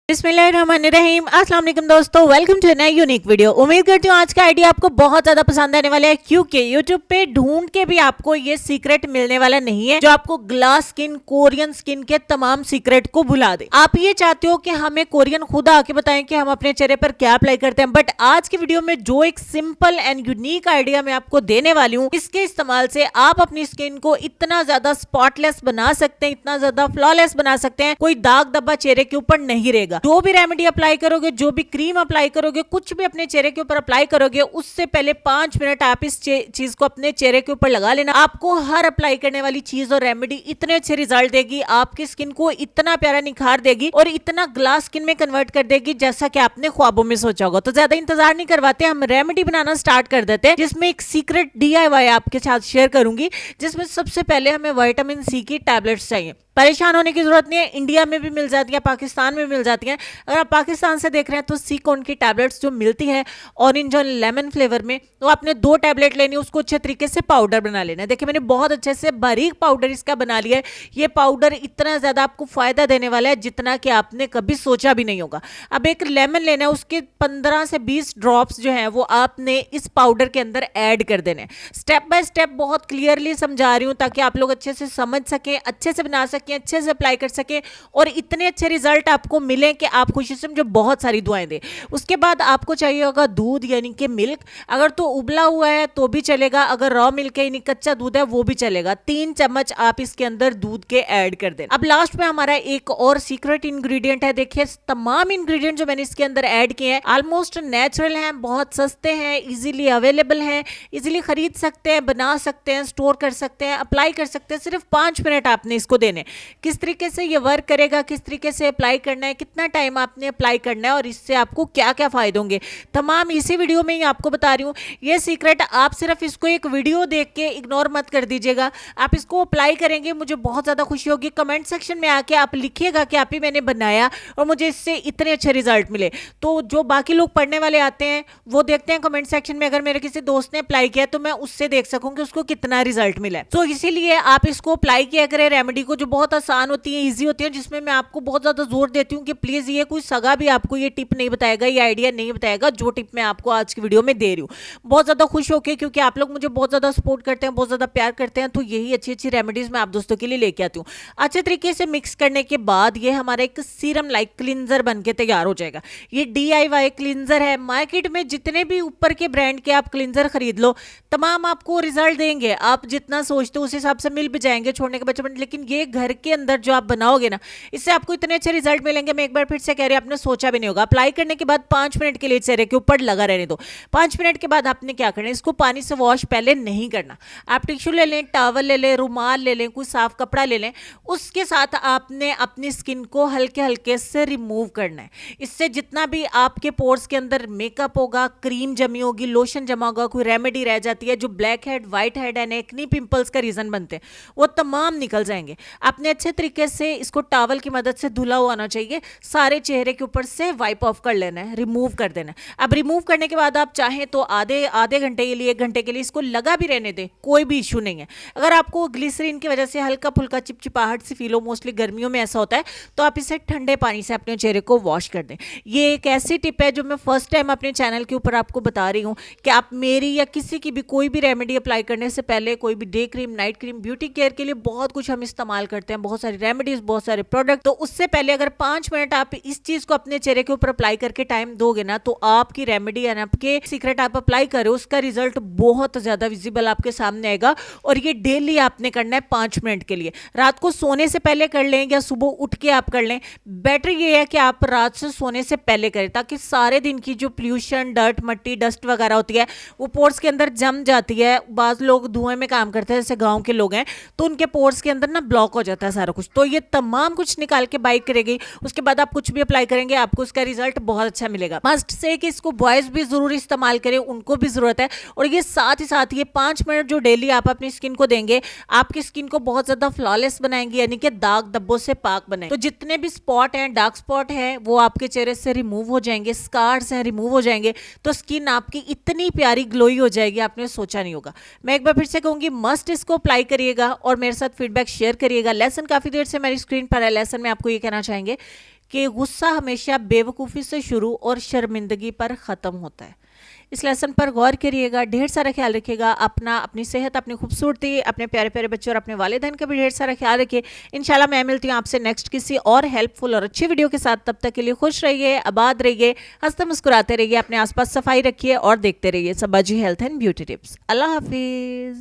बिस्मिल्लाहिर्रहमानिर्रहीम। अस्सलाम वालेकुम दोस्तों, वेलकम टू नई यूनिक वीडियो। उम्मीद करती हूँ आज का आइडिया आपको बहुत ज्यादा पसंद आने वाला है, क्योंकि यूट्यूब पे ढूंढ के भी आपको ये सीक्रेट मिलने वाला नहीं है जो आपको ग्लास स्किन, कोरियन स्किन के तमाम सीक्रेट को भुला दे। आप ये चाहते हो कि हमें कोरियन खुद आके बताएं कि हम अपने चेहरे पर क्या अप्लाई करते हैं, बट आज की वीडियो में जो एक सिंपल एंड यूनिक आइडिया मैं आपको देने वाली हूँ, इसके इस्तेमाल से आप अपनी स्किन को इतना ज्यादा स्पॉटलेस बना सकते हैं, इतना ज्यादा फ्लॉलेस बना सकते हैं, कोई दाग धब्बा चेहरे के ऊपर नहीं रहेगा। जो भी रेमेडी अप्लाई करोगे, जो भी क्रीम अप्लाई करोगे, कुछ भी अपने चेहरे के ऊपर अप्लाई करोगे, उससे पहले 5 मिनट आप इस चीज को अपने चेहरे के ऊपर लगा लेना। आपको हर अप्लाई करने वाली चीज और रेमेडी इतने अच्छे रिजल्ट देगी, आपकी स्किन को इतना प्यारा निखार देगी और इतना ग्लास स्किन में कन्वर्ट कर देगी जैसा कि आपने ख्वाबों में सोचा होगा। तो ज्यादा इंतजार नहीं करवाते, हम रेमेडी बनाना स्टार्ट कर देते हैं, जिसमें एक सीक्रेट DIY आपके साथ शेयर करूंगी, जिसमें सबसे पहले हमें विटामिन C की टैबलेट्स चाहिए। परेशान होने की जरूरत नहीं है, इंडिया में भी मिल जाती है, पाकिस्तान में भी मिल जाती हैं। अगर आप पाकिस्तान से देख रहे हैं तो सीकॉन की टैबलेट्स जो मिलती है ऑरेंज और लेमन फ्लेवर में, तो आपने 2 टैबलेट लेनी है, उसको अच्छे तरीके से पाउडर बना लेना है। देखिए मैंने बहुत अच्छे से बारीक पाउडर इसका बना लिया है। ये पाउडर इतना ज्यादा आपको फायदा देने वाला है जितना कि आपने कभी सोचा भी नहीं होगा। अब एक लेमन लेना है, उसके 15 से 20 ड्रॉप्स जो है वो आपने इस पाउडर के अंदर ऐड कर देने हैं। स्टेप बाय स्टेप बहुत क्लियरली समझा रही हूँ ताकि आप लोग अच्छे से समझ सकें, अच्छे से बना सकें, अच्छे से अप्लाई कर सके और इतने अच्छे रिजल्ट आपको मिले कि आप खुशी से मुझे बहुत सारी दुआएं दें। उसके बाद आपको चाहिए होगा दूध यानी कि मिल्क। अगर तो उबला हुआ है तो भी चलेगा, अगर रॉ मिल्क है यानी कच्चा दूध है वो भी चलेगा। 3 चम्मच आप इसके अंदर दूध के ऐड कर दें। अब लास्ट में हमारा एक और सीक्रेट इंग्रेडिएंट है। देखिए तमाम इंग्रेडिएंट जो मैंने इसके अंदर ऐड किए हैं ऑलमोस्ट नेचुरल हैं, बहुत सस्ते हैं, इजीली अवेलेबल हैं, इजीली खरीद सकते हैं, बना सकते हैं, स्टोर कर सकते हैं, अप्लाई कर सकते हैं। सिर्फ 5 मिनट आपने इसको देने। किस तरीके से ये वर्क करेगा, किस तरीके से अप्लाई करना है, कितना टाइम आपने अप्लाई करना है और इससे आपको क्या क्या फायदे होंगे, तमाम इसी वीडियो में ही आपको बता रही हूँ। ये सीक्रेट आप सिर्फ इसको एक वीडियो देख के इग्नोर मत कर दीजिएगा। आप इसको अप्लाई करेंगे, मुझे बहुत ज़्यादा खुशी होगी। कमेंट सेक्शन में आके आप लिखिएगा कि आप ही मैंने बनाया और मुझे इससे इतने अच्छे रिजल्ट मिले। तो जो बाकी लोग पढ़ने वाले आते हैं वो देखते हैं कमेंट सेक्शन में, अगर मेरे किसी दोस्त ने अप्लाई किया तो मैं उससे देख सकूँ कि उसको कितना रिजल्ट मिला है। तो इसीलिए आप इसको अप्लाई किया करें रेमेडी को, जो बहुत आसान होती है, इजी होती है, जिसमें मैं आपको बहुत ज्यादा जोर देती हूँ कि प्लीज ये कोई सगा भी आपको ये टिप नहीं बताएगा, ये आइडिया नहीं बताएगा जो टिप मैं आपको आज की वीडियो में दे रही हूँ। बहुत ज्यादा खुश होकर, क्योंकि आप लोग मुझे बहुत ज्यादा सपोर्ट करते हैं, बहुत ज्यादा प्यार करते हैं, तो यही अच्छी अच्छी रेमेडीज मैं आप दोस्तों के लिए लेके आती हूँ। अच्छे तरीके से मिक्स करने के बाद ये हमारा एक सीरम लाइक क्लींजर बन के तैयार हो जाएगा। ये DIY क्लींजर है। मार्केट में जितने भी ऊपर के ब्रांड के आप क्लींजर खरीद लो, तमाम आपको रिजल्ट देंगे, आप जितना सोचते हो उस हिसाब से मिल भी जाएंगे छोड़ने के बच्चे, लेकिन ये घर के अंदर जो आप बनाओगे ना, इससे आपको इतने अच्छे रिजल्ट मिलेंगे। मैं एक बार फिर से कह रही हूं, आपने सोचा भी नहीं होगा। अप्लाई करने के बाद 5 मिनट के लिए चेहरे के ऊपर लगा रहने दो। 5 मिनट के बाद आपने क्या करना है, इसको पानी से वॉश पहले नहीं करना। आप टिश्यू ले लें, टॉवल ले लें, रुमाल ले लें, कोई साफ कपड़ा ले लें, उसके साथ आपने अपनी स्किन को हल्के हल्के से रिमूव करना है। इससे जितना भी आपके पोर्स के अंदर मेकअप होगा, क्रीम जमी होगी, लोशन जमा होगा, कोई रेमेडी रह जाती है जो black head, white head and acne pimples का रीजन बनते हैं, वो तमाम निकल जाएंगे। आपने अच्छे तरीके से इसको टॉवल की मदद से धुला हुआ होना चाहिए, सारे चेहरे के ऊपर से वाइप ऑफ कर लेना है, रिमूव कर देना है। अब रिमूव करने के बाद आप चाहें तो आधे घंटे के लिए, 1 घंटे के लिए इसको लगा भी रहने दें, कोई भी इशू नहीं है। अगर आपको ग्लिसरीन की वजह से हल्का फुल्का चिपचिपाहट सी फील हो, मोस्टली गर्मियों में ऐसा होता है, तो आप इसे ठंडे पानी से अपने चेहरे को वॉश कर दें। ये एक ऐसी टिप है जो मैं फर्स्ट टाइम अपने चैनल के ऊपर आपको बता रही हूँ कि आप मेरी या किसी की भी कोई भी रेमेडी अप्लाई करने से पहले, कोई भी day cream, night cream, beauty care के लिए बहुत कुछ हम इस्तेमाल करते हैं, बहुत सारी रेमेडीज, बहुत सारे प्रोडक्ट, तो उससे पहले अगर 5 मिनट आप इस चीज को अपने चेहरे के ऊपर अप्लाई करके टाइम दोगे ना, तो आपकी रेमेडी यानी आपके सीक्रेट आप अप्लाई करो, उसका रिजल्ट बहुत ज्यादा विजिबल आपके सामने आएगा। और ये डेली आपने करना है 5 मिनट के लिए। रात को सोने से पहले कर लें या सुबह उठ के आप कर लें। बेटर ये है कि आप रात से सोने से पहले करें, ताकि सारे दिन की जो पोल्यूशन, डर्ट, मट्टी, डस्ट वगैरह होती है वो पोर्स के अंदर जम जाती है। बाज लोग धुएं में काम करते हैं, जैसे गाँव के लोग हैं, तो उनके पोर्स के अंदर ना ब्लॉक हो जाता है सारा कुछ। तो ये तमाम कुछ निकाल के बाइक करेगी। उसके बाद आप कुछ भी अप्लाई करेंगे, आपको उसका रिजल्ट बहुत अच्छा मिलेगा। मस्ट से कि इसको बॉयज भी जरूर इस्तेमाल करें, उनको भी जरूरत है। और ये साथ ही साथ ये 5 मिनट जो डेली आप अपनी स्किन को देंगे, आपकी स्किन को बहुत ज्यादा फ्लॉलेस बनाएंगे, यानी कि दाग धब्बों से पाक बनाएंगे। तो जितने भी स्पॉट हैं, डार्क स्पॉट है, वो आपके चेहरे से रिमूव हो जाएंगे, स्कार्स हैं रिमूव हो जाएंगे, तो स्किन आपकी इतनी प्यारी ग्लोई हो जाएगी, आपने सोचा नहीं होगा। मैं एक बार फिर से कहूंगी, मस्ट इसको अप्लाई करिएगा और मेरे साथ फीडबैक शेयर करिएगा। लेसन काफी देर से मेरी स्क्रीन पर है, लेसन में आपको ये कहना चाहेंगे कि गुस्सा हमेशा बेवकूफ़ी से शुरू और शर्मिंदगी पर ख़त्म होता है। इस लेसन पर गौर करिएगा, ढेर सारा ख्याल रखिएगा अपना, अपनी सेहत, अपनी खूबसूरती, अपने प्यारे प्यारे बच्चों और अपने वालिदैन का भी ढेर सारा ख्याल रखिए। इंशाल्लाह मैं मिलती हूँ आपसे नेक्स्ट किसी और हेल्पफुल और अच्छी वीडियो के साथ। तब तक के लिए खुश रहिए, आबाद रहिए, हंसते मुस्कुराते रहिए, अपने आसपास सफाई रखिए और देखते रहिए सबाजी हेल्थ एंड ब्यूटी टिप्स। अल्लाह हाफिज़।